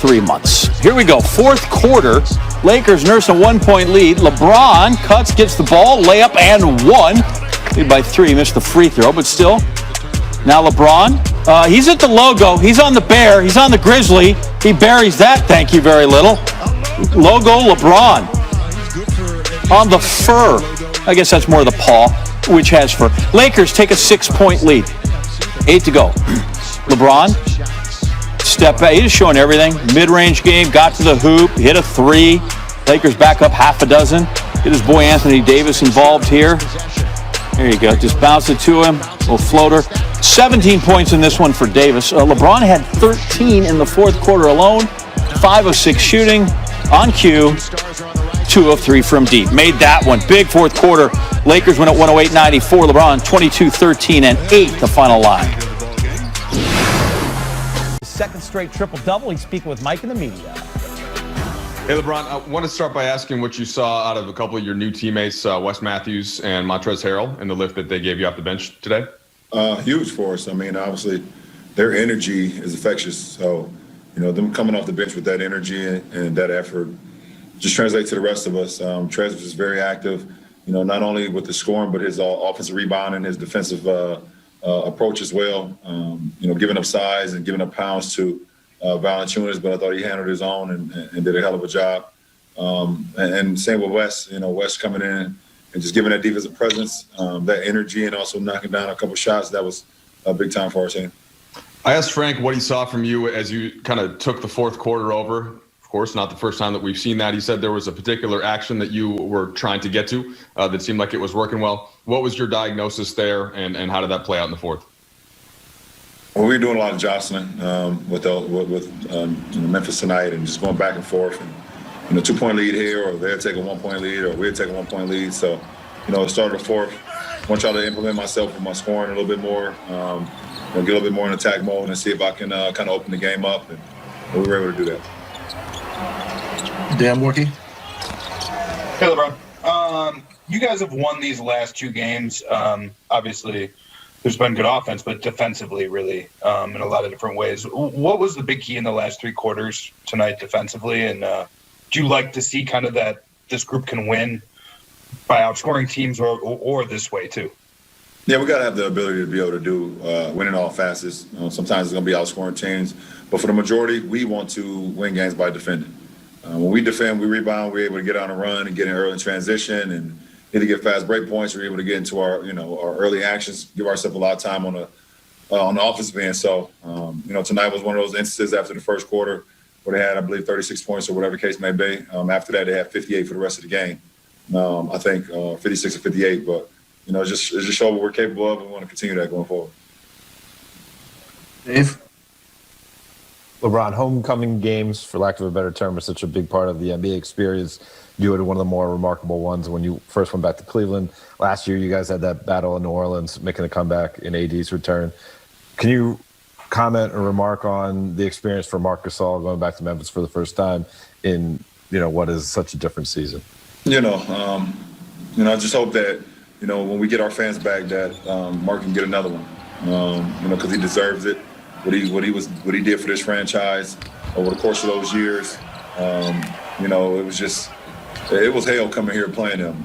3 months. Here we go, fourth quarter. Lakers nurse a 1-point lead. LeBron cuts, gets the ball, layup, and one. Lead by 3, missed the free throw, but still. Now LeBron, he's at the logo. He's on the bear. He's on the Grizzly. He buries that, thank you very little. Logo LeBron. On the fur. I guess that's more the paw, which has fur. Lakers take a 6-point lead. 8 to go. LeBron, step back. He's showing everything. Mid-range game, got to the hoop, hit a 3. Lakers back up half a dozen. Get his boy Anthony Davis involved here. There you go. Just bounce it to him. Little floater. 17 points in this one for Davis. LeBron had 13 in the fourth quarter alone. 5 of 6 shooting on cue. 2 of 3 from deep. Made that one. Big fourth quarter. Lakers win at 108-94. LeBron 22, 13, and 8 the final line. Second straight triple-double. He's speaking with Mike in the media. Hey, LeBron, I want to start by asking what you saw out of a couple of your new teammates, Wes Matthews and Montrezl Harrell, in the lift that they gave you off the bench today. Huge for us. I mean, obviously, their energy is infectious. So, them coming off the bench with that energy and that effort just translates to the rest of us. Trez was very active, not only with the scoring, but his offensive rebounding, his defensive approach as well. Giving up size and giving up pounds to Valanciunas, but I thought he handled his own and did a hell of a job. And same with Wes. Wes coming in and just giving that defensive presence, that energy, and also knocking down a couple shots. That was a big time for our team. I asked Frank what he saw from you as you kind of took the fourth quarter over. Of course, not the first time that we've seen that. He said there was a particular action that you were trying to get to that seemed like it was working well. What was your diagnosis there, and how did that play out in the fourth? Well, we were doing a lot of jostling with Memphis tonight and just going back and forth. And 2-point lead here, or they'd take a 1-point lead, or we'd take a 1-point lead. So, it started the fourth. I want to try to implement myself with my scoring a little bit more, get a little bit more in attack mode and see if I can kind of open the game up. And we were able to do that. Dan Morkey. Hey, LeBron. You guys have won these last 2 games. Obviously, there's been good offense, but defensively, really, in a lot of different ways. What was the big key in the last 3 quarters tonight defensively? And do you like to see kind of that this group can win by outscoring teams or this way, too? Yeah, we got to have the ability to be able to do winning all facets. Sometimes it's going to be outscoring teams. But for the majority, we want to win games by defending. When we defend, we rebound, we're able to get on a run and get in early transition and either get fast break points, we're able to get into our early actions, give ourselves a lot of time on the offensive end. So, tonight was one of those instances after the first quarter where they had, I believe, 36 points or whatever the case may be. After that, they had 58 for the rest of the game. I think 56 or 58, but, it just showed what we're capable of, and we want to continue that going forward. Dave? LeBron, homecoming games, for lack of a better term, are such a big part of the NBA experience. You had one of the more remarkable ones when you first went back to Cleveland. Last year, you guys had that battle in New Orleans, making a comeback in AD's return. Can you comment or remark on the experience for Marc Gasol going back to Memphis for the first time in, what is such a different season? I just hope that, when we get our fans back, that Marc can get another one, because he deserves it. What he did for this franchise over the course of those years, it was hell coming here playing them.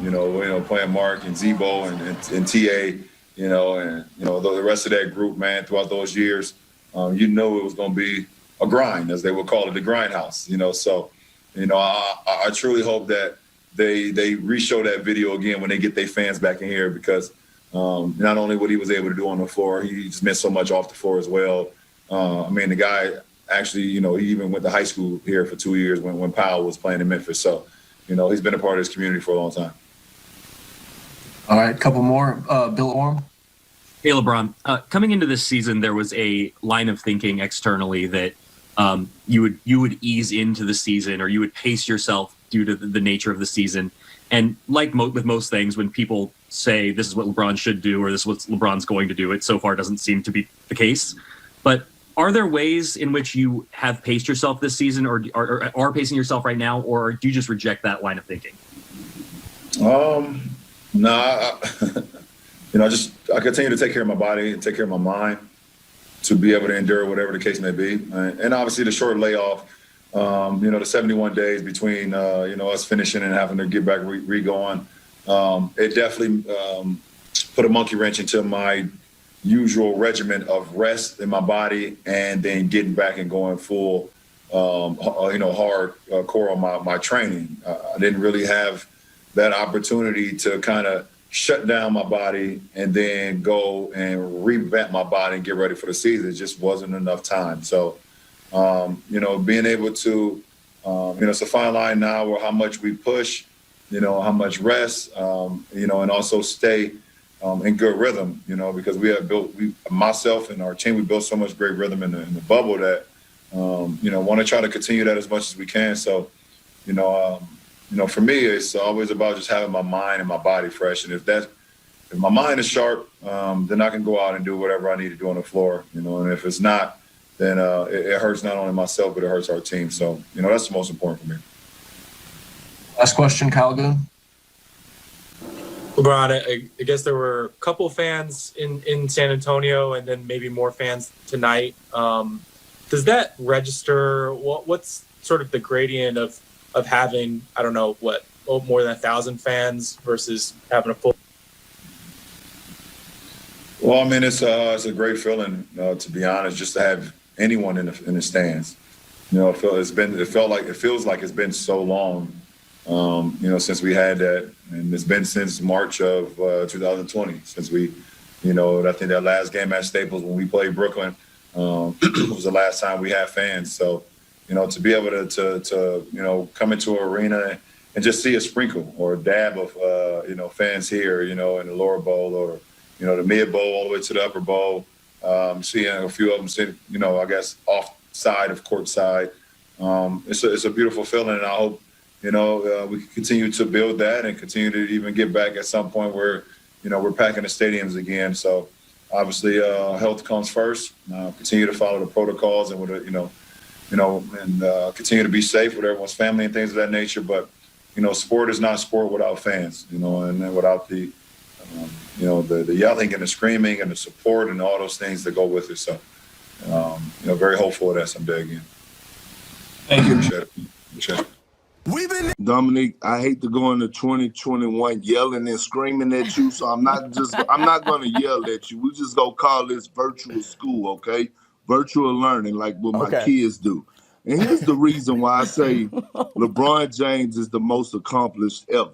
Playing Marc and Zebo and TA, the rest of that group, man, throughout those years, it was going to be a grind, as they would call it, the grindhouse. So, I truly hope that they re-show that video again when they get their fans back in here, because not only what he was able to do on the floor, he just meant so much off the floor as well. The guy actually, he even went to high school here for 2 years when Powell was playing in Memphis. So, he's been a part of this community for a long time. All right, a couple more. Bill Orm. Hey, LeBron. Coming into this season, there was a line of thinking externally that you would ease into the season, or you would pace yourself due to the nature of the season. And like with most things, when people say this is what LeBron should do or this is what LeBron's going to do, it so far doesn't seem to be the case. But are there ways in which you have paced yourself this season, or are pacing yourself right now, or do you just reject that line of thinking? I continue to take care of my body and take care of my mind to be able to endure whatever the case may be. And obviously the short layoff the 71 days between, us finishing and having to get back re-going. It definitely put a monkey wrench into my usual regimen of rest in my body and then getting back and going full, hard core on my training. I didn't really have that opportunity to kind of shut down my body and then go and revamp my body and get ready for the season. It just wasn't enough time. So, being able to, it's a fine line now where how much we push, how much rest, and also stay in good rhythm, because we have myself and our team, we built so much great rhythm in the bubble that, want to try to continue that as much as we can. So, for me, it's always about just having my mind and my body fresh. And if my mind is sharp, then I can go out and do whatever I need to do on the floor, and if it's not, then it hurts not only myself, but it hurts our team. So, that's the most important for me. Last question, Kyle Goon. LeBron, I guess there were a couple fans in San Antonio and then maybe more fans tonight. Does that register? What's sort of the gradient of having, I don't know, more than 1,000 fans versus having a full? Well, I mean, it's a great feeling, to be honest, just to have anyone in the stands. It feels like it's been so long, since we had that, and it's been since March of 2020, since we, I think that last game at Staples when we played Brooklyn was the last time we had fans. So, to be able to come into an arena and just see a sprinkle or a dab of, fans here, in the lower bowl or, the mid bowl all the way to the upper bowl, seeing a few of them sitting, I guess off side of court side. It's a beautiful feeling, and I hope, we can continue to build that and continue to even get back at some point where, we're packing the stadiums again. So obviously health comes first. Continue to follow the protocols and continue to be safe with everyone's family and things of that nature. But, sport is not sport without fans, and then without the yelling and the screaming and the support and all those things that go with it. So, very hopeful of that someday again. Thank you. Appreciate it. Dominique, I hate to go into 2021 yelling and screaming at you, so I'm not going to yell at you. We just go call this virtual school, okay? Virtual learning, like what my kids do. And here's the reason why I say LeBron James is the most accomplished ever.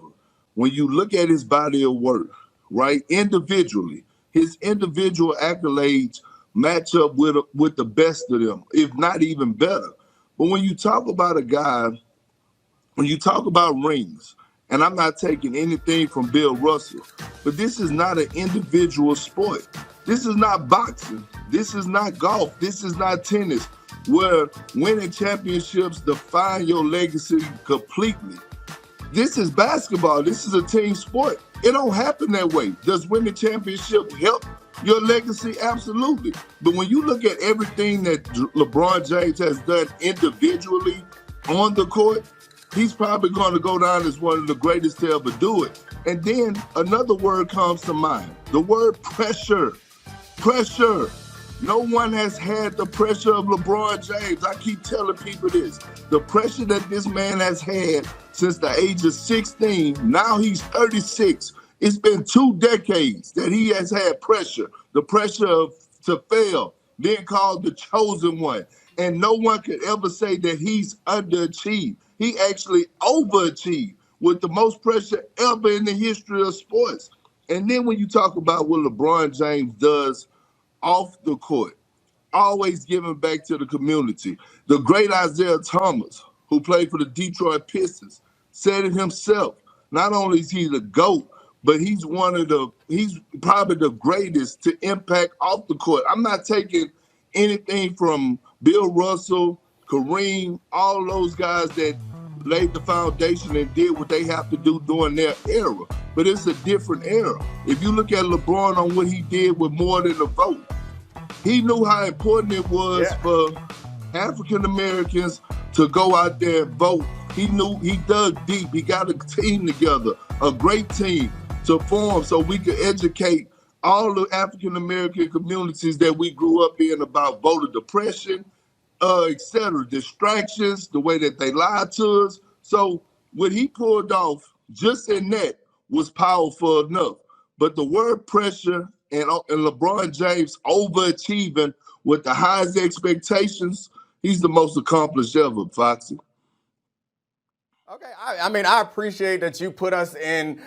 When you look at his body of work, right, individually, his individual accolades match up with the best of them, if not even better. But when you talk about a guy, when you talk about rings, and I'm not taking anything from Bill Russell, but this is not an individual sport. This is not boxing. This is not golf. This is not tennis, where winning championships define your legacy completely. This is basketball. This is a team sport. It don't happen that way. Does winning championship help your legacy? Absolutely. But when you look at everything that LeBron James has done individually on the court, he's probably going to go down as one of the greatest to ever do it. And then another word comes to mind, the word pressure. Pressure. No one has had the pressure of LeBron James. I keep telling people this. The pressure that this man has had since the age of 16, now he's 36. It's been 2 decades that he has had pressure. The pressure to fail, then called the chosen one. And no one could ever say that he's underachieved. He actually overachieved with the most pressure ever in the history of sports. And then when you talk about what LeBron James does off the court, always giving back to the community. The great Isaiah Thomas, who played for the Detroit Pistons, said it himself. Not only is he the GOAT, but he's probably the greatest to impact off the court. I'm not taking anything from Bill Russell, Kareem, all those guys that laid the foundation and did what they have to do during their era. But it's a different era. If you look at LeBron on what he did with more than a vote, he knew how important it was for African Americans to go out there and vote. He knew, he dug deep. He got a team together, a great team to form so we could educate all the African American communities that we grew up in about voter suppression, etc. Distractions, the way that they lied to us. So what he pulled off just in that was powerful enough. But the word pressure and LeBron James overachieving with the highest expectations, he's the most accomplished ever, Foxy. Okay, I mean, I appreciate that you put us in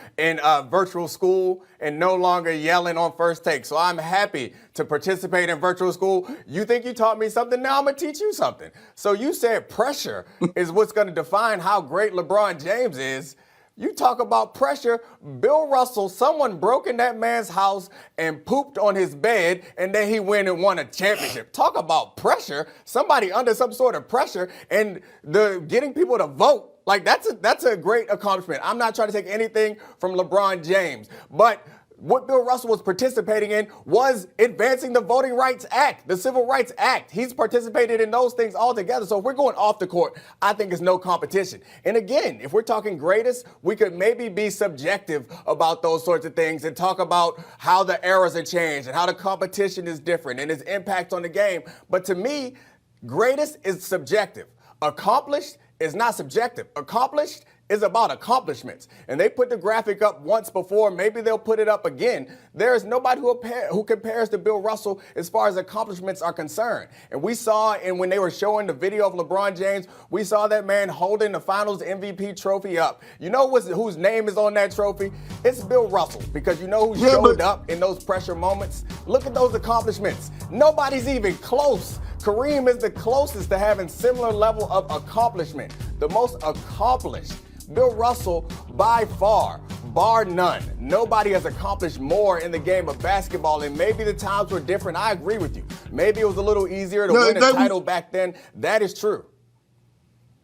virtual school and no longer yelling on first take. So I'm happy to participate in virtual school. You think you taught me something? Now I'm going to teach you something. So you said pressure is what's going to define how great LeBron James is. You talk about pressure. Bill Russell, someone broke in that man's house and pooped on his bed, and then he went and won a championship. Talk about pressure. Somebody under some sort of pressure, and the getting people to vote. Like, that's a great accomplishment. I'm not trying to take anything from LeBron James, but what Bill Russell was participating in was advancing the Voting Rights Act, the Civil Rights Act. He's participated in those things all together. So if we're going off the court, I think it's no competition. And again, if we're talking greatest, we could maybe be subjective about those sorts of things and talk about how the eras have changed and how the competition is different and its impact on the game. But to me, greatest is subjective. Accomplished is not subjective. Accomplished is about accomplishments. And they put the graphic up once before. Maybe they'll put it up again. There is nobody who compares to Bill Russell as far as accomplishments are concerned. And we saw, and when they were showing the video of LeBron James, we saw that man holding the Finals MVP trophy up. You know whose name is on that trophy? It's Bill Russell, because you know who showed up in those pressure moments? Look at those accomplishments. Nobody's even close. Kareem is the closest to having similar level of accomplishment, the most accomplished. Bill Russell, by far, bar none. Nobody has accomplished more in the game of basketball, and maybe the times were different. I agree with you. Maybe it was a little easier to win a title back then. That is true.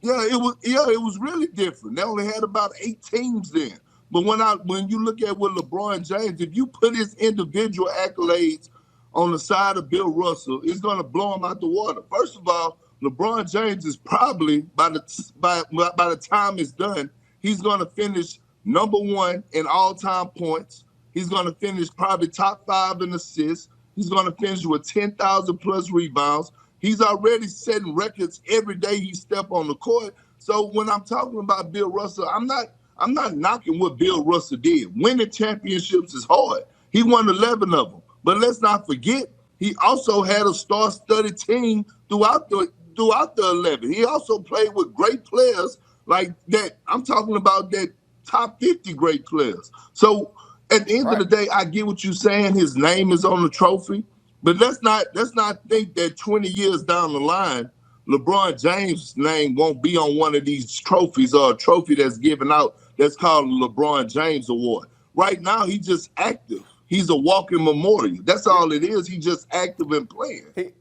Yeah, it was really different. They only had about 8 teams then. But when you look at what LeBron James, if you put his individual accolades on the side of Bill Russell, it's going to blow him out the water. First of all, LeBron James is probably, by the time it's done, he's going to finish number 1 in all-time points. He's going to finish probably top 5 in assists. He's going to finish with 10,000 plus rebounds. He's already setting records every day he step on the court. So when I'm talking about Bill Russell, I'm not knocking what Bill Russell did. Winning championships is hard. He won 11 of them. But let's not forget, he also had a star-studded team throughout the 11. He also played with great players like that. I'm talking about that top 50 great players. So at the end of the day, I get what you're saying. His name is on the trophy, but let's not think that 20 years down the line, LeBron James' name won't be on one of these trophies or a trophy that's given out that's called the LeBron James Award. Right now, he's just active. He's a walking memorial. That's all it is. He's just active and playing.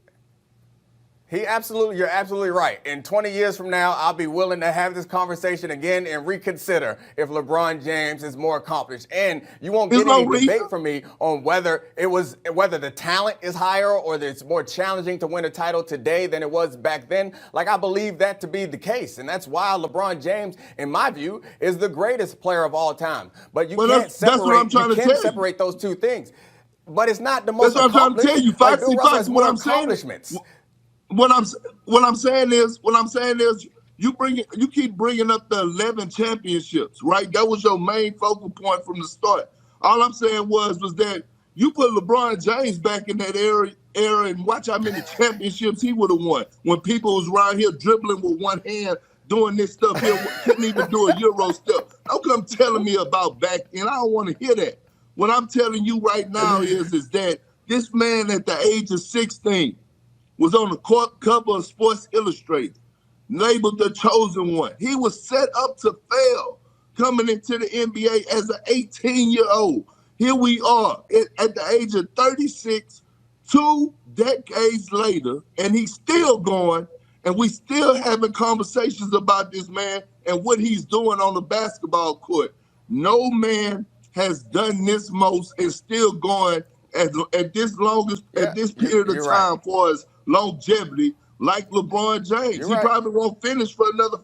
You're absolutely right. And 20 years from now, I'll be willing to have this conversation again and reconsider if LeBron James is more accomplished. And you won't get any debate from me on whether the talent is higher or that it's more challenging to win a title today than it was back then. Like, I believe that to be the case. And that's why LeBron James, in my view, is the greatest player of all time. But you can't separate those two things. But it's not the most accomplished. That's what I'm trying to tell you. Foxy, what I'm saying. What I'm saying is you keep bringing up the 11 championships, right? That was your main focal point from the start. All I'm saying was that you put LeBron James back in that era and watch how many championships he would have won when people was around here dribbling with one hand, doing this stuff here, couldn't even do a Euro step. Don't come telling me about back then. I don't want to hear that. What I'm telling you right now is that this man at the age of 16 was on the cover of Sports Illustrated, labeled the chosen one. He was set up to fail coming into the NBA as an 18-year-old. Here we are at the age of 36, 2 decades later, and he's still going, and we still having conversations about this man and what he's doing on the basketball court. No man has done this most and still going at this period of time for us longevity like LeBron James. He probably won't finish for another